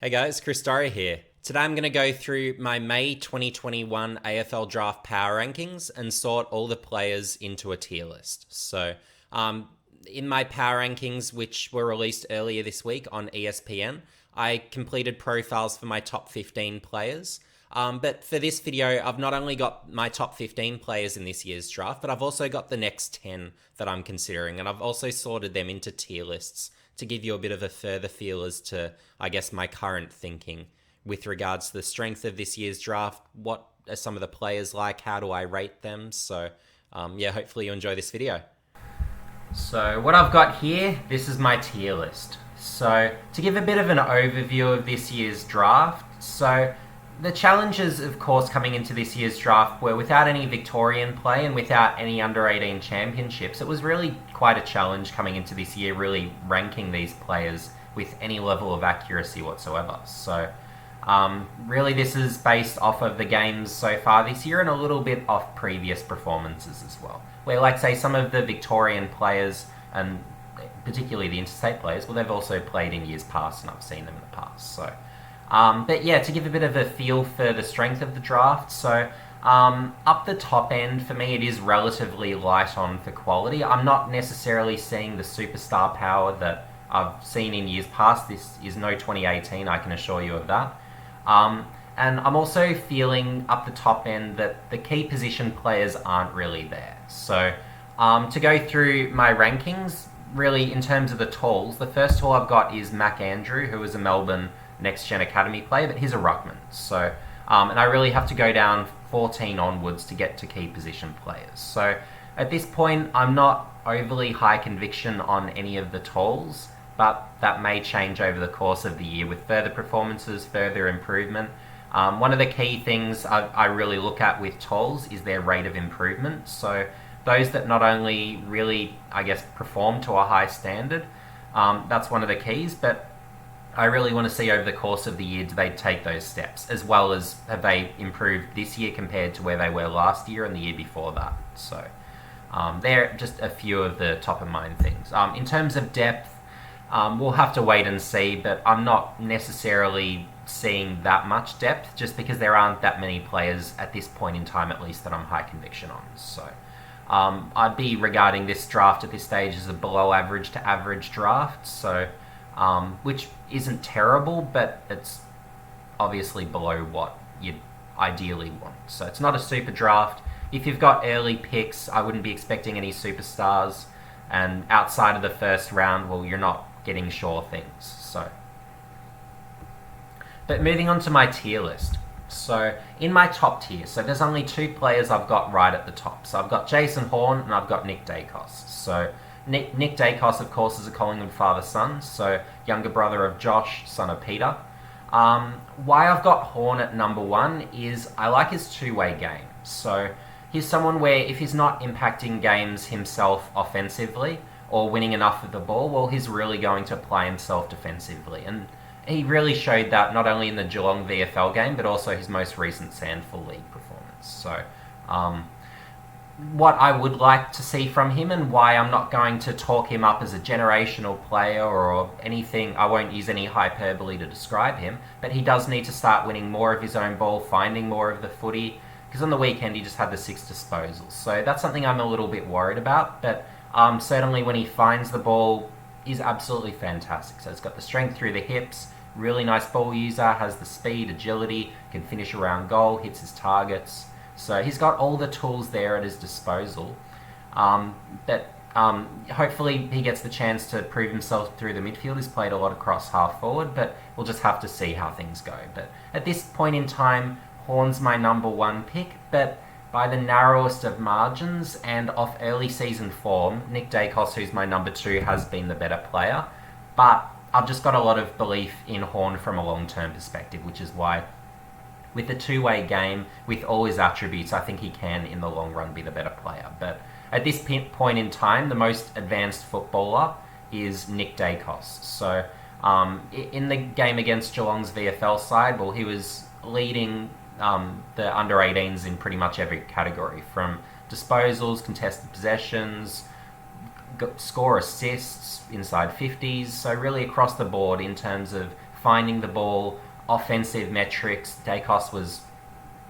Hey guys, Chris Dorry here. Today I'm going to go through my May 2021 AFL Draft Power Rankings and sort all the players into a tier list. In my Power Rankings, which were released earlier this week on ESPN, I completed profiles for my top 15 players. But for this video, I've not only got my top 15 players in this year's draft, but I've also got the next 10 that I'm considering, and I've also sorted them into tier lists to give you a bit of a further feel as to, I guess, my current thinking with regards to the strength of this year's draft. What are some of the players like? How do I rate them? Hopefully you enjoy this video. So what I've got here, this is my tier list. So to give a bit of an overview of this year's draft, the challenges, of course, coming into this year's draft were without any Victorian play and without any under-18 championships. It was really quite a challenge coming into this year, really ranking these players with any level of accuracy whatsoever. Really this is based off of the games so far this year and a little bit off previous performances as well. Where, like, say, some of the Victorian players, and particularly the interstate players, well, they've also played in years past and I've seen them in the past, to give a bit of a feel for the strength of the draft, up the top end, for me, it is relatively light on for quality. I'm not necessarily seeing the superstar power that I've seen in years past. This is no 2018, I can assure you of that. And I'm also feeling up the top end that the key position players aren't really there. To go through my rankings, really, in terms of the talls, the first tall I've got is Mac Andrew, who is a Melbourne Next Gen Academy player, but he's a ruckman. And I really have to go down 14 onwards to get to key position players. So at this point, I'm not overly high conviction on any of the talls, but that may change over the course of the year with further performances, further improvement. One of the key things I really look at with talls is their rate of improvement. So those that not only really, I guess, perform to a high standard, that's one of the keys, but I really want to see over the course of the year, do they take those steps, as well as have they improved this year compared to where they were last year and the year before that. They're just a few of the top of mind things. In terms of depth, we'll have to wait and see, but I'm not necessarily seeing that much depth just because there aren't that many players at this point in time, at least, that I'm high conviction on. I'd be regarding this draft at this stage as a below average to average draft, which isn't terrible, but it's obviously below what you'd ideally want. So it's not a super draft. If you've got early picks, I wouldn't be expecting any superstars, and outside of the first round, well, you're not getting sure things. But moving on to my tier list. So in my top tier, there's only two players I've got right at the top. So I've got Jason Horn and I've got Nick Daicos. Nick Daicos, of course, is a Collingwood father-son, younger brother of Josh, son of Peter. Why I've got Horn at number one is I like his two-way game. He's someone where if he's not impacting games himself offensively or winning enough of the ball, well, he's really going to apply himself defensively. And he really showed that not only in the Geelong VFL game, but also his most recent SANFL League performance. What I would like to see from him and why I'm not going to talk him up as a generational player or anything, I won't use any hyperbole to describe him, but he does need to start winning more of his own ball, finding more of the footy, because on the weekend he just had the 6 disposals. So that's something I'm a little bit worried about, but certainly when he finds the ball, he's absolutely fantastic. So it's got the strength through the hips, really nice ball user, has the speed, agility, can finish around goal, hits his targets. So he's got all the tools there at his disposal. Hopefully he gets the chance to prove himself through the midfield. He's played a lot across half forward, but we'll just have to see how things go. But at this point in time, Horn's my number one pick, but by the narrowest of margins and off early season form, Nick Daicos, who's my number two, has been the better player. But I've just got a lot of belief in Horn from a long-term perspective, which is why with the two-way game, with all his attributes, I think he can, in the long run, be the better player. But at this point in time, the most advanced footballer is Nick Daicos. In the game against Geelong's VFL side, well, he was leading the under-18s in pretty much every category, from disposals, contested possessions, score assists inside 50s, so really across the board in terms of finding the ball, offensive metrics, Dacos was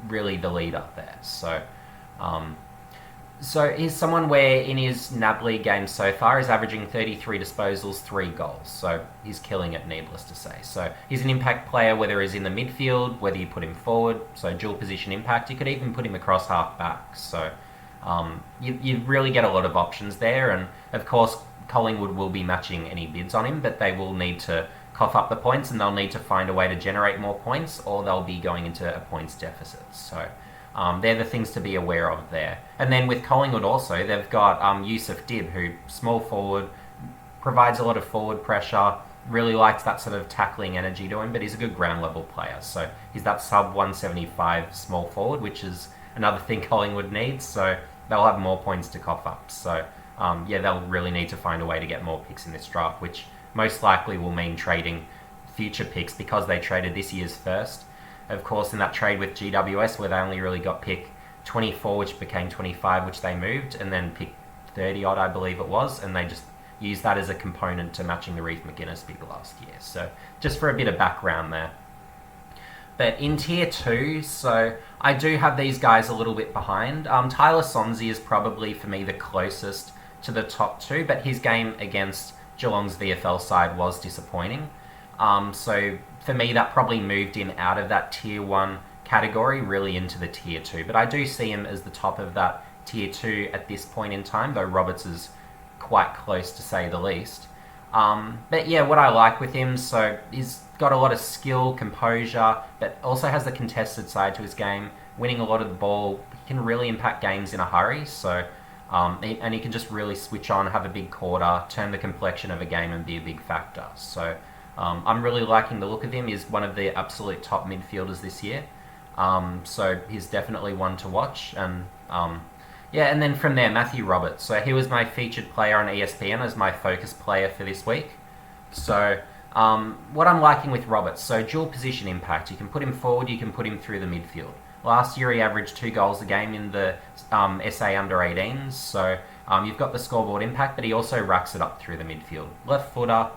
really the leader there. Um, so he's someone where in his NAB League games so far is averaging 33 disposals, 3 goals. So he's killing it, needless to say. So he's an impact player, whether he's in the midfield, whether you put him forward, so dual position impact. You could even put him across half back. So you really get a lot of options there. And of course, Collingwood will be matching any bids on him, but they will need to cough up the points and they'll need to find a way to generate more points or they'll be going into a points deficit. So they're the things to be aware of there. And then with Collingwood also, they've got Yusuf Dib, who small forward, provides a lot of forward pressure, really likes that sort of tackling energy to him, but he's a good ground level player. So he's that sub 175 small forward, which is another thing Collingwood needs. So they'll have more points to cough up. So they'll really need to find a way to get more picks in this draft, which most likely will mean trading future picks because they traded this year's first. Of course, in that trade with GWS, where they only really got pick 24, which became 25, which they moved, and then pick 30 odd, I believe it was, and they just used that as a component to matching the Reece McGuinness pick last year. So just for a bit of background there. But in tier 2, so I do have these guys a little bit behind. Tyler Sonsie is probably, for me, the closest to the top 2, but his game against Geelong's VFL side was disappointing. So for me, that probably moved him out of that tier 1 category really into the tier 2. But I do see him as the top of that tier 2 at this point in time, though Roberts is quite close to say the least. But yeah, what I like with him, so he's got a lot of skill, composure, but also has the contested side to his game, winning a lot of the ball. He can really impact games in a hurry. So and he can just really switch on, have a big quarter, turn the complexion of a game and be a big factor. So I'm really liking the look of him. He's one of the absolute top midfielders this year. So he's definitely one to watch. And and then from there, Matthew Roberts. So he was my featured player on ESPN as my focus player for this week. So what I'm liking with Roberts, so dual position impact. You can put him forward, you can put him through the midfield. Last year he averaged 2 goals a game in the SA under-18s. So you've got the scoreboard impact, but he also racks it up through the midfield. Left footer.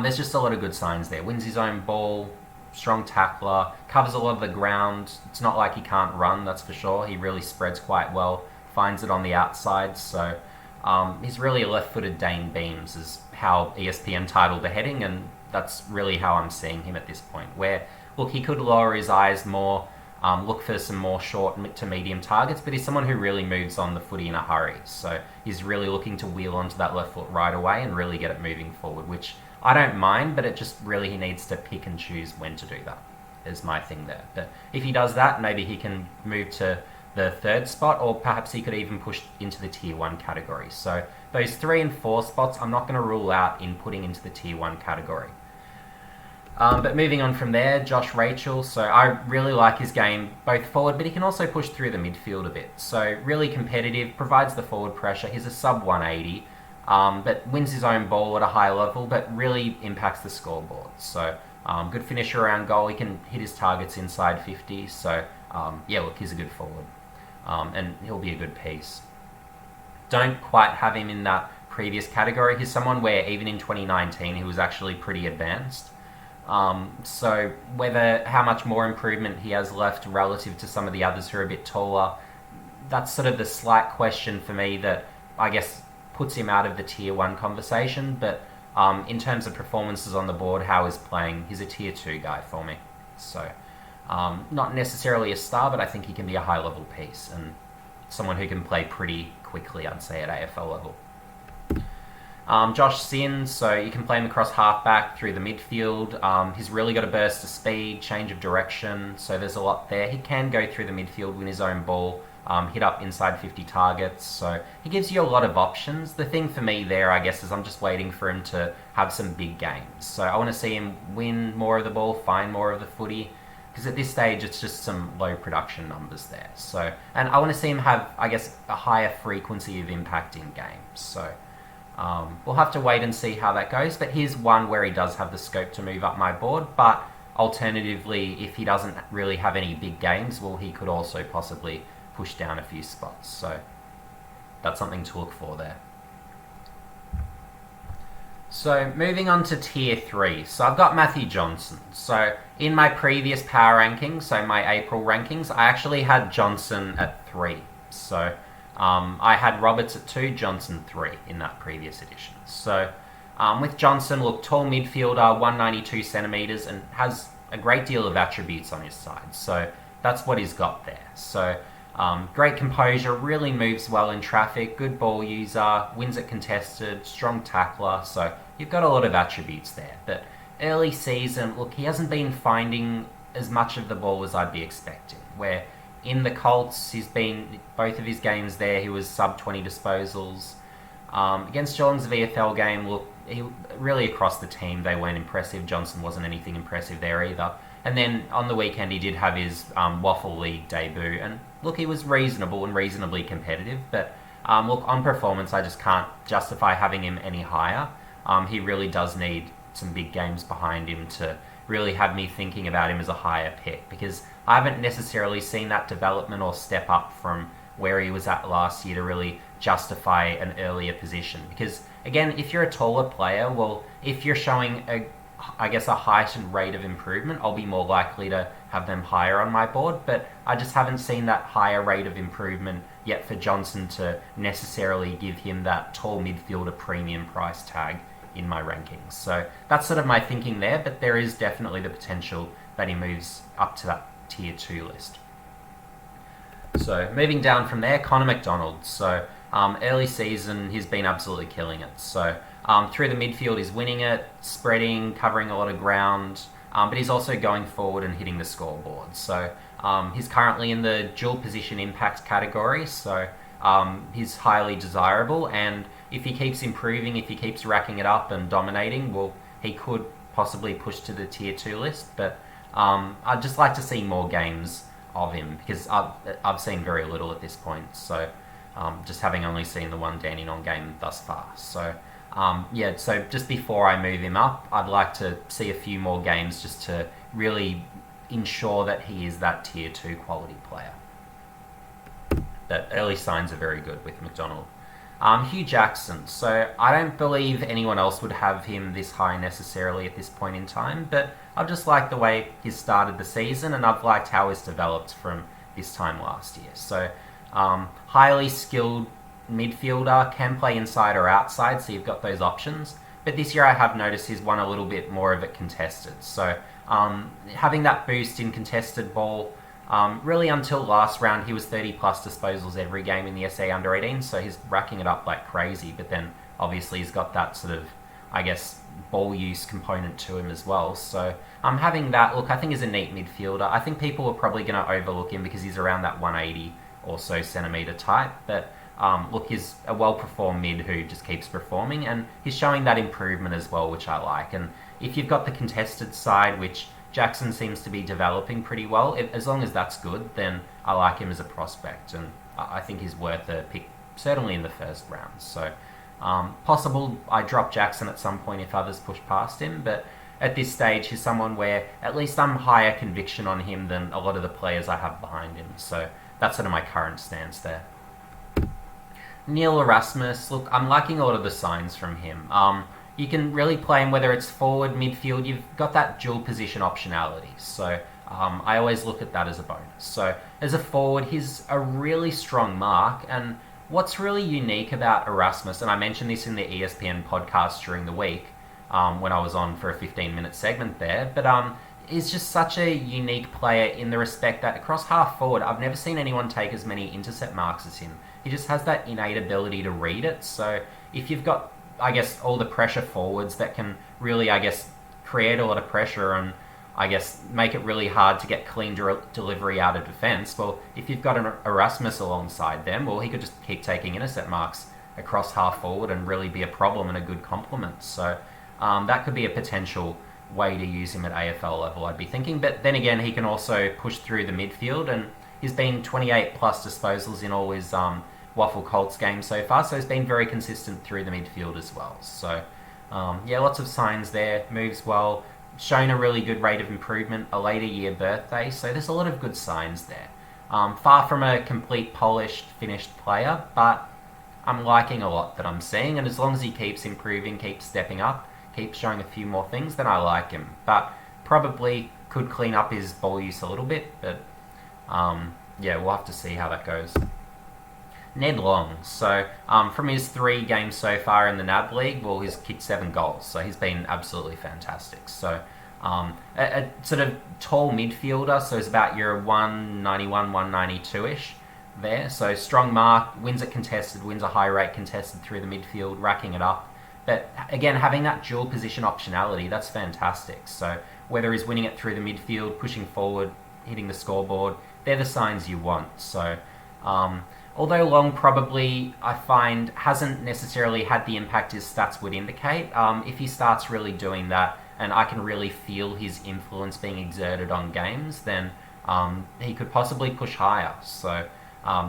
There's just a lot of good signs there. Wins his own ball, strong tackler, covers a lot of the ground. It's not like he can't run, that's for sure. He really spreads quite well, finds it on the outside. So he's really a left-footed Dane Beams is how ESPN titled the heading, and that's really how I'm seeing him at this point. Where, look, he could lower his eyes more, look for some more short to medium targets, but he's someone who really moves on the footy in a hurry. So he's really looking to wheel onto that left foot right away and really get it moving forward, which I don't mind, but it just really, he needs to pick and choose when to do that, is my thing there. But if he does that, maybe he can move to the 3rd spot, or perhaps he could even push into the tier 1 category. So those 3 and 4 spots, I'm not going to rule out in putting into the tier 1 category. But moving on from there, Josh Rachel. So I really like his game, both forward, but he can also push through the midfield a bit. So really competitive, provides the forward pressure. He's a sub 180. But wins his own ball at a high level, but really impacts the scoreboard. So good finisher around goal. He can hit his targets inside 50. So look, he's a good forward. And he'll be a good piece. Don't quite have him in that previous category. He's someone where even in 2019 he was actually pretty advanced. So how much more improvement he has left relative to some of the others who are a bit taller, that's sort of the slight question for me that I guess puts him out of the tier 1 conversation. But in terms of performances on the board, how he's playing, he's a tier 2 guy for me. So not necessarily a star, but I think he can be a high level piece and someone who can play pretty quickly, I'd say, at AFL level. Josh Sinn, so you can play him across halfback through the midfield. He's really got a burst of speed, change of direction, so there's a lot there. He can go through the midfield, win his own ball, hit up inside 50 targets, so he gives you a lot of options. The thing for me there, I guess, is I'm just waiting for him to have some big games. So I want to see him win more of the ball, find more of the footy, because at this stage it's just some low production numbers there. So, and I want to see him have, I guess, a higher frequency of impact in games. So we'll have to wait and see how that goes, but here's one where he does have the scope to move up my board. But alternatively, if he doesn't really have any big games, well, he could also possibly push down a few spots. So that's something to look for there. So moving on to tier 3. So I've got Matthew Johnson. So in my previous power rankings, so my April rankings, I actually had Johnson at 3. So I had Roberts at 2, Johnson 3 in that previous edition. So with Johnson, look, tall midfielder, 192 centimeters, and has a great deal of attributes on his side. So that's what he's got there. So great composure, really moves well in traffic, good ball user, wins it contested, strong tackler. So you've got a lot of attributes there. But early season, look, he hasn't been finding as much of the ball as I'd be expecting. Where in the Colts, he's been, both of his games there, he was sub 20 disposals. Against Geelong's VFL game, look, he really across the team, they weren't impressive. Johnson wasn't anything impressive there either. And then on the weekend, he did have his Waffle League debut. And look, he was reasonable and reasonably competitive. But look, on performance, I just can't justify having him any higher. He really does need some big games behind him to really have me thinking about him as a higher pick. Because I haven't necessarily seen that development or step up from where he was at last year to really justify an earlier position. Because again, if you're a taller player, well, if you're showing a heightened rate of improvement, I'll be more likely to have them higher on my board. But I just haven't seen that higher rate of improvement yet for Johnson to necessarily give him that tall midfielder premium price tag in my rankings. So that's sort of my thinking there, but there is definitely the potential that he moves up to that tier 2 list. So moving down from there, Connor McDonald. So early season, he's been absolutely killing it. So through the midfield, he's winning it, spreading, covering a lot of ground, but he's also going forward and hitting the scoreboard. So he's currently in the dual position impact category, so he's highly desirable. And if he keeps improving, if he keeps racking it up and dominating, well, he could possibly push to the tier 2 list. But I'd just like to see more games of him because I've seen very little at this point. So just having only seen the one Dandenong game thus far. So so just before I move him up, I'd like to see a few more games just to really ensure that he is that tier 2 quality player. That early signs are very good with McDonald. Hugh Jackson. So I don't believe anyone else would have him this high necessarily at this point in time, but I've just liked the way he's started the season, and I've liked how he's developed from this time last year. So highly skilled midfielder, can play inside or outside, so you've got those options. But this year I have noticed he's won a little bit more of it contested. So having that boost in contested ball, really until last round he was 30 plus disposals every game in the SA under 18, so he's racking it up like crazy. But then obviously he's got that sort of, ball use component to him as well. So having that, look, I think he's a neat midfielder. I think people are probably going to overlook him because he's around that 180 or so centimetre type. But look, he's a well-performed mid who just keeps performing, and he's showing that improvement as well, which I like. And if you've got the contested side, which Jackson seems to be developing pretty well, as long as that's good, then I like him as a prospect, and I think he's worth a pick, certainly in the first round. So possible I drop Jackson at some point if others push past him, but at this stage he's someone where at least I'm higher conviction on him than a lot of the players I have behind him. So that's sort of my current stance there. Neil Erasmus, look, I'm liking a lot of the signs from him. You can really play him whether it's forward, midfield. You've got that dual position optionality. So I always look at that as a bonus. So as a forward, he's a really strong mark. And what's really unique about Erasmus, and I mentioned this in the ESPN podcast during the week when I was on for a 15-minute segment there, but he's just such a unique player in the respect that across half forward, I've never seen anyone take as many intercept marks as him. He just has that innate ability to read it. So if you've got, all the pressure forwards that can really, create a lot of pressure and, make it really hard to get clean delivery out of defence, well, if you've got an Erasmus alongside them, well, he could just keep taking intercept marks across half forward and really be a problem and a good complement. So that could be a potential way to use him at AFL level, I'd be thinking. But then again, he can also push through the midfield, and he's been 28 plus disposals in all his Waffle Colts games so far, so he's been very consistent through the midfield as well. So lots of signs there. Moves well, shown a really good rate of improvement, a later year birthday, so there's a lot of good signs there. Far from a complete polished, finished player, but I'm liking a lot that I'm seeing, and as long as he keeps improving, keeps stepping up, keeps showing a few more things, then I like him. But probably could clean up his ball use a little bit, but yeah, we'll have to see how that goes. Ned Long. So from his 3 games so far in the NAB League, well, he's kicked 7 goals, so he's been absolutely fantastic. So a sort of tall midfielder, so he's about your 191, 192-ish there. So strong mark, wins it contested, wins a high rate contested through the midfield, racking it up. But again, having that dual position optionality, that's fantastic. So whether he's winning it through the midfield, pushing forward, hitting the scoreboard, they're the signs you want. So although Long probably, I find, hasn't necessarily had the impact his stats would indicate, if he starts really doing that and I can really feel his influence being exerted on games, then he could possibly push higher. So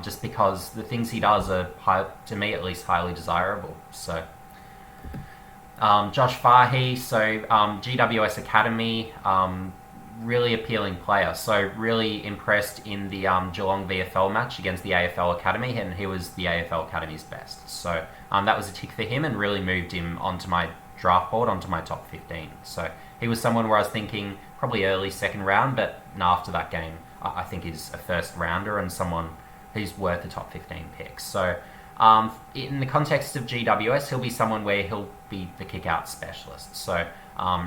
just because the things he does are, to me at least, highly desirable. So Josh Fahey, so GWS Academy, really appealing player. So really impressed in the Geelong VFL match against the AFL Academy, and he was the AFL Academy's best. So that was a tick for him and really moved him onto my draft board, onto my top 15. So he was someone where I was thinking probably early second round, but after that game, I think he's a first rounder and someone who's worth a top 15 pick. So in the context of GWS, he'll be someone where he'll be the kick-out specialist. So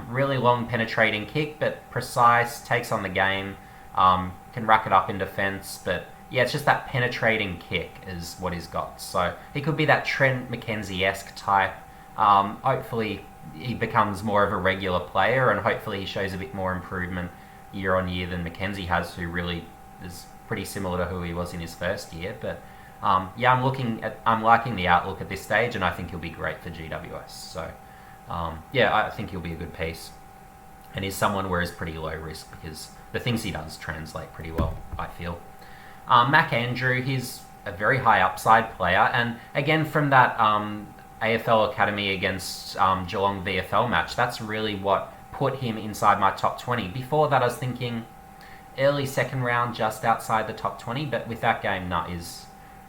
really long penetrating kick, but precise, takes on the game, can rack it up in defence, but yeah, it's just that penetrating kick is what he's got. So he could be that Trent McKenzie-esque type. Hopefully he becomes more of a regular player, and hopefully he shows a bit more improvement year on year than McKenzie has, who really is pretty similar to who he was in his first year. But yeah, I'm liking the outlook at this stage, and I think he'll be great for GWS. So yeah, I think he'll be a good piece, and he's someone where he's pretty low risk because the things he does translate pretty well, I feel. Mac Andrew, he's a very high upside player, and again from that AFL Academy against Geelong VFL match, that's really what put him inside my top 20. Before that, I was thinking early second round, just outside the top 20, but with that game,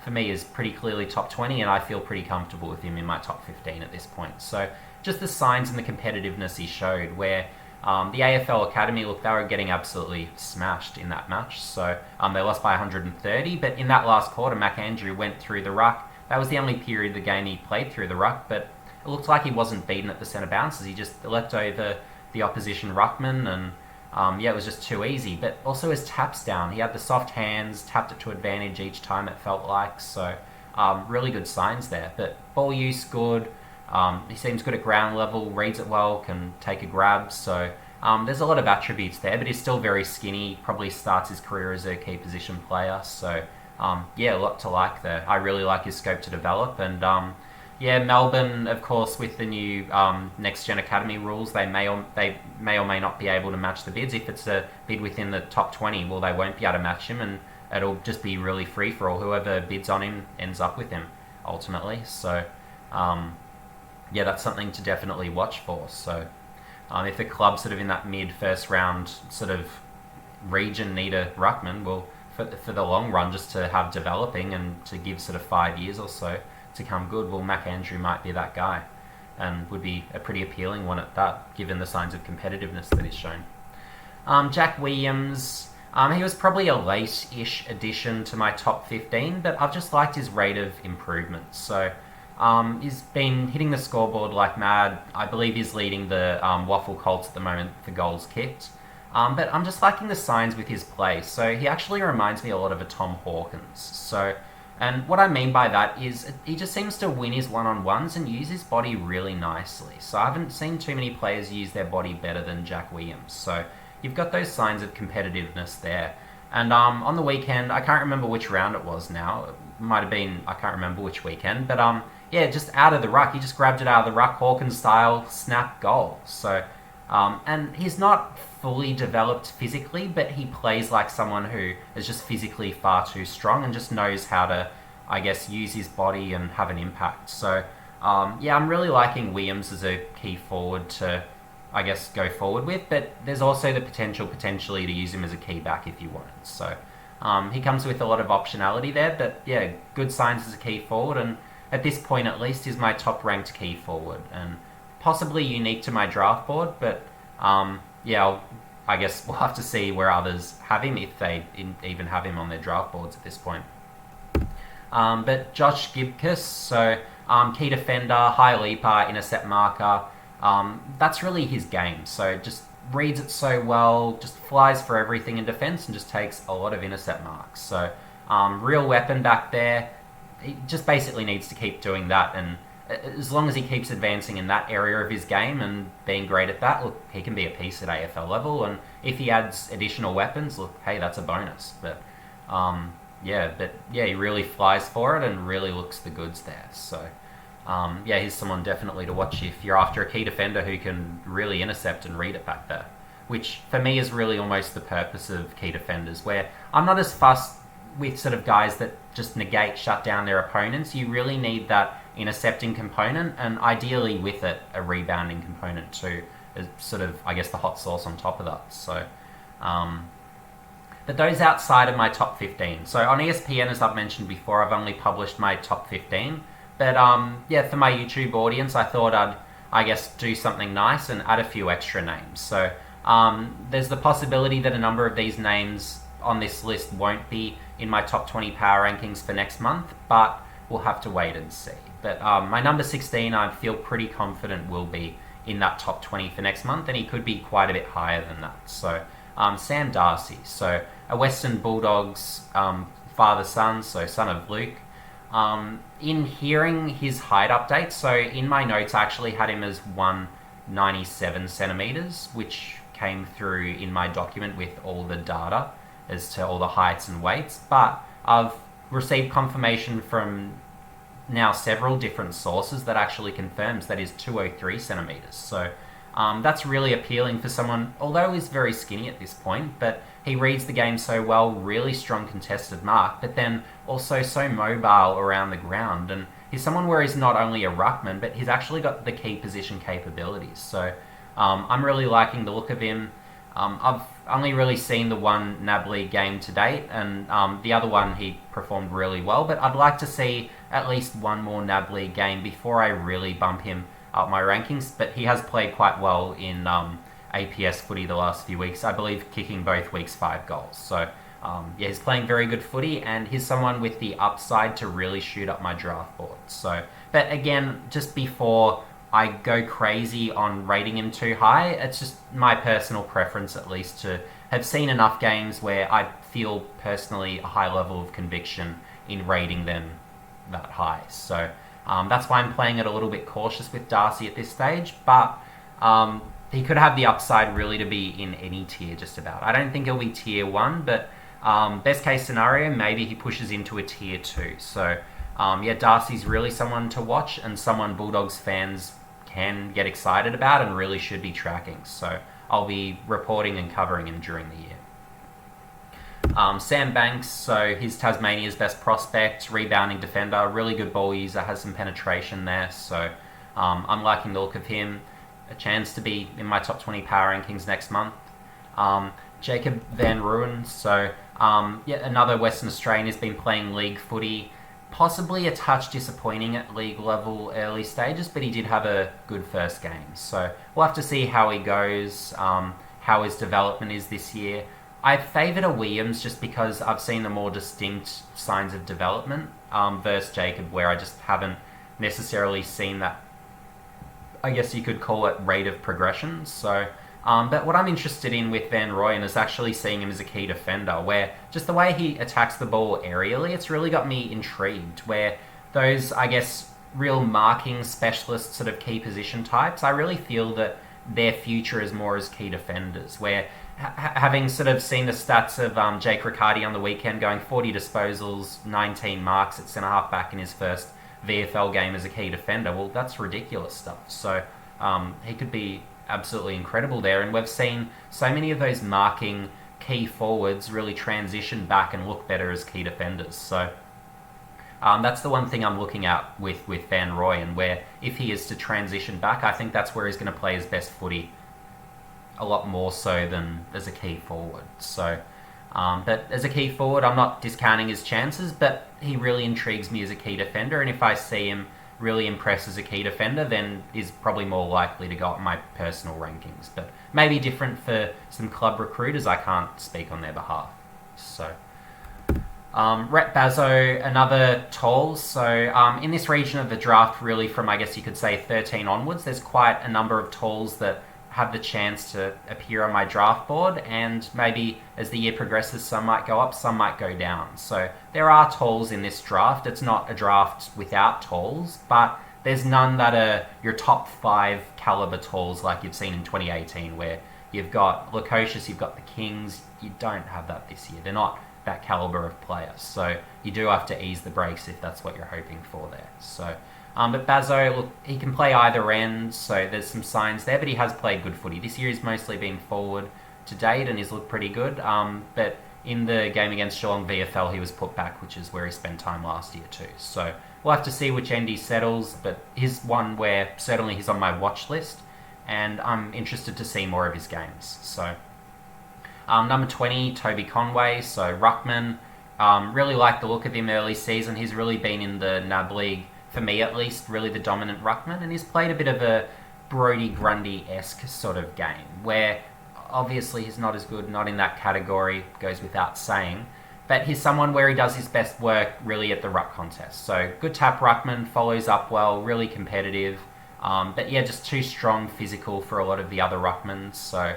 for me, is pretty clearly top 20, and I feel pretty comfortable with him in my top 15 at this point. So just the signs and the competitiveness he showed, where the AFL Academy, look, they were getting absolutely smashed in that match. So they lost by 130, but in that last quarter, Mac Andrew went through the ruck. That was the only period of the game he played through the ruck, but it looked like he wasn't beaten at the centre bounces. He just leapt over the opposition ruckman, and yeah, it was just too easy. But also his taps down. He had the soft hands, tapped it to advantage each time, it felt like. So really good signs there. But ball use, good. He seems good at ground level, reads it well, can take a grab. So there's a lot of attributes there, but he's still very skinny. Probably starts his career as a key position player. So yeah, a lot to like there. I really like his scope to develop. And yeah, Melbourne, of course, with the new Next Gen Academy rules, they may or may not be able to match the bids. If it's a bid within the top 20, well, they won't be able to match him, and it'll just be really free for all. Whoever bids on him ends up with him, ultimately. So yeah, that's something to definitely watch for. So if the club sort of in that mid-first round sort of region need a ruckman, well, for the long run, just to have developing and to give sort of 5 years or so to come good, well, Mac Andrew might be that guy, and would be a pretty appealing one at that, given the signs of competitiveness that he's shown. Jack Williams, he was probably a late-ish addition to my top 15, but I've just liked his rate of improvement. So he's been hitting the scoreboard like mad. I believe he's leading the Waffle Colts at the moment for goals kicked. But I'm just liking the signs with his play. So he actually reminds me a lot of a Tom Hawkins. So, and what I mean by that is he just seems to win his one-on-ones and use his body really nicely. So I haven't seen too many players use their body better than Jack Williams. So you've got those signs of competitiveness there. And on the weekend, I can't remember which round it was now. It might have been, I can't remember which weekend. But yeah, just out of the ruck. He just grabbed it out of the ruck, Hawkins style, snap goal. So, and he's not fully developed physically, but he plays like someone who is just physically far too strong and just knows how to, I guess, use his body and have an impact. So, yeah, I'm really liking Williams as a key forward to, I guess, go forward with, but there's also the potentially to use him as a key back if you wanted. So, he comes with a lot of optionality there, but yeah, good signs as a key forward, and at this point at least, is my top ranked key forward, and possibly unique to my draft board. But yeah, I guess we'll have to see where others have him, if they even have him on their draft boards at this point. But Josh Gibcus, so key defender, high leaper, intercept marker. That's really his game. So just reads it so well, just flies for everything in defense, and just takes a lot of intercept marks. So real weapon back there. He just basically needs to keep doing that, and as long as he keeps advancing in that area of his game and being great at that, look, he can be a piece at AFL level. And if he adds additional weapons, look, hey, that's a bonus. But yeah, he really flies for it and really looks the goods there. So yeah, he's someone definitely to watch if you're after a key defender who can really intercept and read it back there, which for me is really almost the purpose of key defenders, where I'm not as fussed with sort of guys that just negate, shut down their opponents. You really need that intercepting component, and ideally with it, a rebounding component too, as sort of, I guess, the hot sauce on top of that. So, but those outside of my top 15. So on ESPN, as I've mentioned before, I've only published my top 15. But yeah, for my YouTube audience, I thought I guess, do something nice and add a few extra names. So there's the possibility that a number of these names on this list won't be in my top 20 power rankings for next month, but we'll have to wait and see. But my number 16, I feel pretty confident will be in that top 20 for next month, and he could be quite a bit higher than that. So Sam Darcy, so a Western Bulldogs father-son, so son of Luke. In hearing his height update, so in my notes I actually had him as 197 centimeters, which came through in my document with all the data as to all the heights and weights, but I've received confirmation from now several different sources that actually confirms that is 203 centimeters. So that's really appealing for someone, although he's very skinny at this point, but he reads the game so well, really strong contested mark, but then also so mobile around the ground. And he's someone where he's not only a ruckman, but he's actually got the key position capabilities. So I'm really liking the look of him. I've only really seen the one NAB League game to date, and the other one he performed really well, but I'd like to see at least one more NAB League game before I really bump him up my rankings. But he has played quite well in APS footy the last few weeks, I believe kicking both weeks 5 goals. So yeah, he's playing very good footy, and he's someone with the upside to really shoot up my draft board. So, but again, just before I go crazy on rating him too high, it's just my personal preference, at least, to have seen enough games where I feel personally a high level of conviction in rating them that high. So that's why I'm playing it a little bit cautious with Darcy at this stage, but he could have the upside really to be in any tier just about. I don't think he'll be tier 1, but best case scenario, maybe he pushes into a tier 2. So yeah, Darcy's really someone to watch, and someone Bulldogs fans can get excited about and really should be tracking. So I'll be reporting and covering him during the year. Sam Banks, so he's Tasmania's best prospect, rebounding defender, really good ball user, has some penetration there. So I'm liking the look of him. A chance to be in my top 20 power rankings next month. Jacob Van Rooyen, so yet another Western Australian, has been playing league footy. Possibly a touch disappointing at league level early stages, but he did have a good first game. So we'll have to see how he goes, how his development is this year. I favoured a Williams just because I've seen the more distinct signs of development versus Jacob, where I just haven't necessarily seen that, I guess you could call it, rate of progression. So, but what I'm interested in with Van Rooyen is actually seeing him as a key defender, where just the way he attacks the ball aerially, it's really got me intrigued, where those, I guess, real marking specialist sort of key position types, I really feel that their future is more as key defenders, where having sort of seen the stats of Jake Riccardi on the weekend going 40 disposals, 19 marks at centre-half back in his first VFL game as a key defender, well, that's ridiculous stuff. So he could be absolutely incredible there, and we've seen so many of those marking key forwards really transition back and look better as key defenders. So that's the one thing I'm looking at with Van Rooyen, where if he is to transition back, I think that's where he's going to play his best footy, a lot more so than as a key forward. So But as a key forward, I'm not discounting his chances, but he really intrigues me as a key defender. And if I see him really impress as a key defender, then he's probably more likely to go up in my personal rankings. But maybe different for some club recruiters. I can't speak on their behalf. So, Rhett Bazzo, another tall. So in this region of the draft, really from, I guess you could say, 13 onwards, there's quite a number of talls that have the chance to appear on my draft board, and maybe as the year progresses, some might go up, some might go down. So there are talls in this draft. It's not a draft without talls, but there's none that are your top 5 caliber talls like you've seen in 2018, where you've got Lukosius, you've got the Kings. You don't have that this year. They're not that caliber of player, so you do have to ease the brakes if that's what you're hoping for there. So but Bazzo, look, he can play either end, so there's some signs there, but he has played good footy. This year he's mostly been forward to date, and he's looked pretty good. But in the game against Geelong VFL, he was put back, which is where he spent time last year too. So we'll have to see which end he settles, but he's one where certainly he's on my watch list, and I'm interested to see more of his games. So number 20, Toby Conway, so Ruckman. Really like the look of him early season. He's really been in the NAB League, for me at least, really the dominant ruckman, and he's played a bit of a Brodie Grundy-esque sort of game, where obviously he's not as good, not in that category, goes without saying, but he's someone where he does his best work really at the ruck contest. So good tap ruckman, follows up well, really competitive, but yeah, just too strong physical for a lot of the other ruckmans. So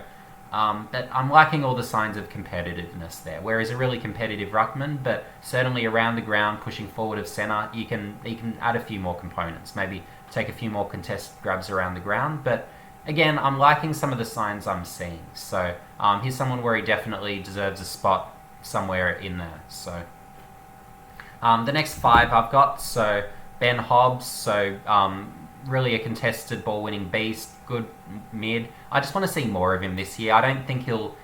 but I'm liking all the signs of competitiveness there. Whereas a really competitive ruckman, but certainly around the ground, pushing forward of centre, you can add a few more components. Maybe take a few more contest grabs around the ground. But again, I'm liking some of the signs I'm seeing. So here's someone where he definitely deserves a spot somewhere in there. So the next 5 I've got, so Ben Hobbs, so really a contested ball-winning beast, good mid. I just want to see more of him this year. I don't think he'll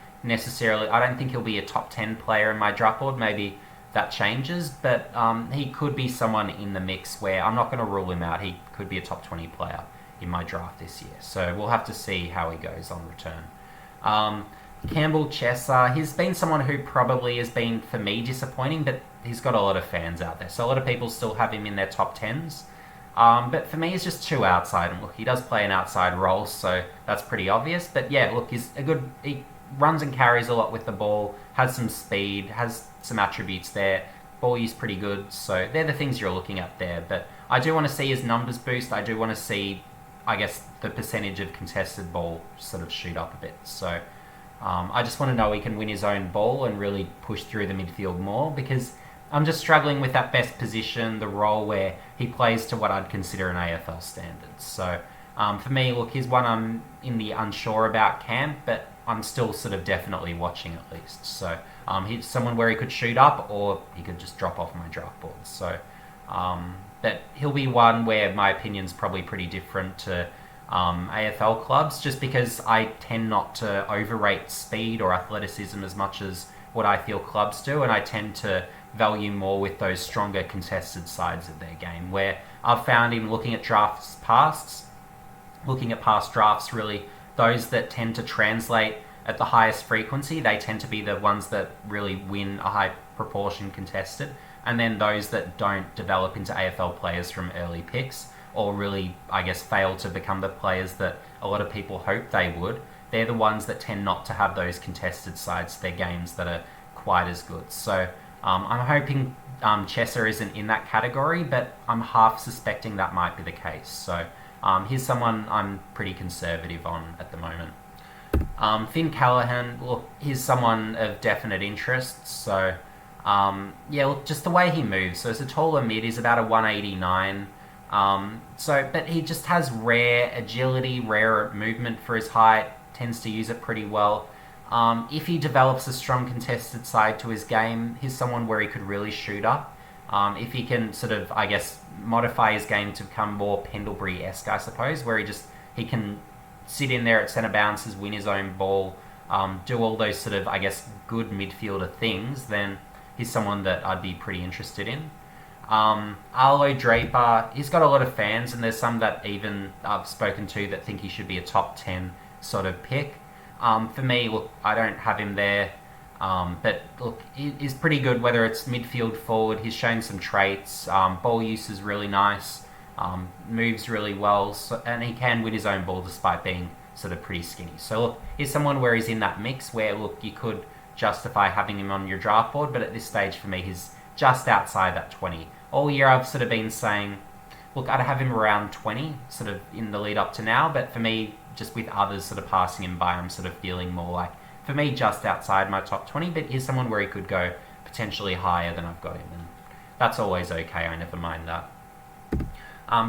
be a top 10 player in my draft board. Maybe that changes, but he could be someone in the mix where I'm not going to rule him out. He could be a top 20 player in my draft this year. So we'll have to see how he goes on return. Campbell Chesser, he's been someone who probably has been, for me, disappointing, but he's got a lot of fans out there. So a lot of people still have him in their top 10s. But for me, he's just too outside. And look, he does play an outside role, so that's pretty obvious. But yeah, look, he runs and carries a lot with the ball, has some speed, has some attributes there. Ball use pretty good, so they're the things you're looking at there. But I do want to see his numbers boost. I do want to see, I guess, the percentage of contested ball sort of shoot up a bit. So I just want to know he can win his own ball and really push through the midfield more, because I'm just struggling with that best position, the role where he plays to what I'd consider an AFL standard. So for me, look, he's one I'm in the unsure about camp, but I'm still sort of definitely watching at least. So he's someone where he could shoot up, or he could just drop off my draft board. So but he'll be one where my opinion's probably pretty different to AFL clubs, just because I tend not to overrate speed or athleticism as much as what I feel clubs do, and I tend to value more with those stronger contested sides of their game, where I've found in looking at past drafts, really, those that tend to translate at the highest frequency, they tend to be the ones that really win a high proportion contested, and then those that don't develop into AFL players from early picks, or really, I guess, fail to become the players that a lot of people hope they would, they're the ones that tend not to have those contested sides to their games that are quite as good. So I'm hoping Chesser isn't in that category, but I'm half suspecting that might be the case. So here's someone I'm pretty conservative on at the moment. Finn Callaghan, look, he's someone of definite interest. So yeah, look, just the way he moves. So as a taller mid, he's about a 189. But he just has rare agility, rare movement for his height, tends to use it pretty well. If he develops a strong contested side to his game, he's someone where he could really shoot up. If he can sort of, I guess, modify his game to become more Pendlebury-esque, I suppose, where he can sit in there at centre bounces, win his own ball, do all those sort of, I guess, good midfielder things, then he's someone that I'd be pretty interested in. Arlo Draper, he's got a lot of fans, and there's some that even I've spoken to that think he should be a top 10 sort of pick. For me, look, I don't have him there. But look, he is pretty good, whether it's midfield, forward. He's shown some traits. Ball use is really nice. Moves really well, and he can win his own ball despite being sort of pretty skinny. So look, he's someone where he's in that mix where, look, you could justify having him on your draft board, but at this stage for me, he's just outside that 20. All year I've sort of been saying, look, I'd have him around 20, sort of in the lead up to now, but for me, just with others sort of passing him by, I'm sort of feeling more like, for me, just outside my top 20, but he's someone where he could go potentially higher than I've got him, and that's always okay, I never mind that.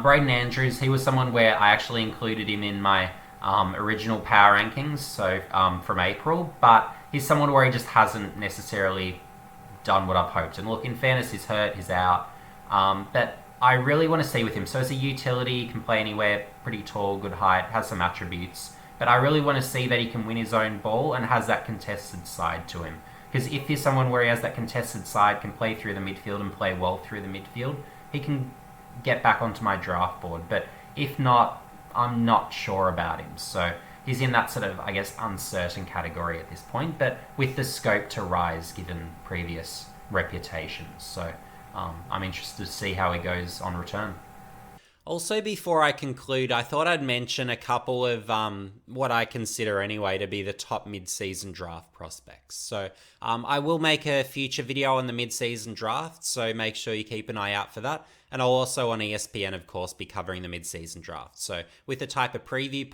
Braden Andrews, he was someone where I actually included him in my original power rankings, so from April, but he's someone where he just hasn't necessarily done what I've hoped. And look, in fairness, he's hurt, he's out, but I really want to see with him. So as a utility, he can play anywhere, pretty tall, good height, has some attributes, but I really want to see that he can win his own ball and has that contested side to him. Because if he's someone where he has that contested side, can play through the midfield and play well through the midfield, he can get back onto my draft board. But if not, I'm not sure about him. So he's in that sort of, I guess, uncertain category at this point, but with the scope to rise given previous reputations. So I'm interested to see how he goes on return. Also, before I conclude, I thought I'd mention a couple of what I consider anyway to be the top mid-season draft prospects. So I will make a future video on the mid-season draft, so make sure you keep an eye out for that. And I'll also on ESPN, of course, be covering the mid-season draft. So with a type of preview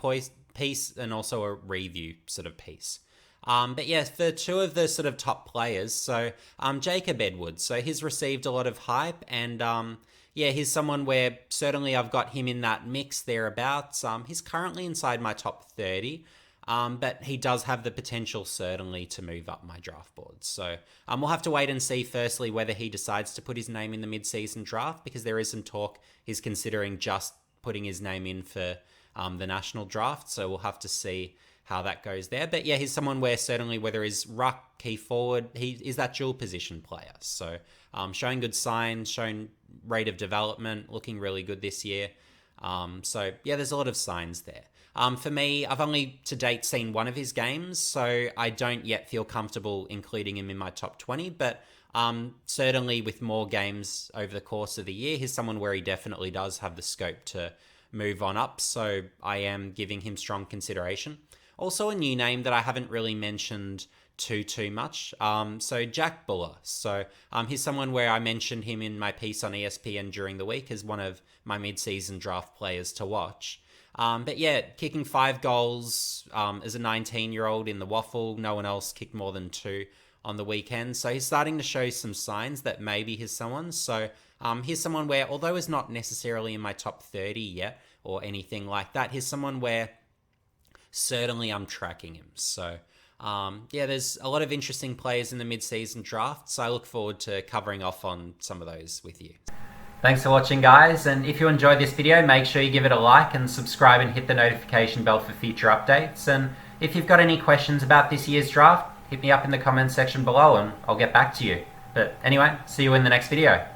piece and also a review sort of piece. But yeah, for two of the sort of top players, so Jacob Edwards, so he's received a lot of hype, and yeah, he's someone where certainly I've got him in that mix thereabouts. He's currently inside my top 30, but he does have the potential certainly to move up my draft board. So we'll have to wait and see firstly whether he decides to put his name in the mid-season draft, because there is some talk he's considering just putting his name in for the national draft. So we'll have to see how that goes there. But yeah, he's someone where certainly whether he's ruck, key forward, he is that dual position player. So showing good signs, showing rate of development, looking really good this year. So yeah, there's a lot of signs there. For me, I've only to date seen one of his games, so I don't yet feel comfortable including him in my top 20, but certainly with more games over the course of the year, he's someone where he definitely does have the scope to move on up, so I am giving him strong consideration. Also a new name that I haven't really mentioned too much. So Jack Buller. So he's someone where I mentioned him in my piece on ESPN during the week as one of my mid-season draft players to watch. But yeah, kicking 5 goals as a 19-year-old in the waffle. No one else kicked more than 2 on the weekend. So he's starting to show some signs that maybe he's someone. So he's someone where, although he's not necessarily in my top 30 yet or anything like that, he's someone where certainly I'm tracking him. So yeah, there's a lot of interesting players in the mid-season draft, so I look forward to covering off on some of those with you. Thanks for watching, guys, and if you enjoyed this video, make sure you give it a like and subscribe and hit the notification bell for future updates. And if you've got any questions about this year's draft, hit me up in the comments section below and I'll get back to you. But anyway, see you in the next video.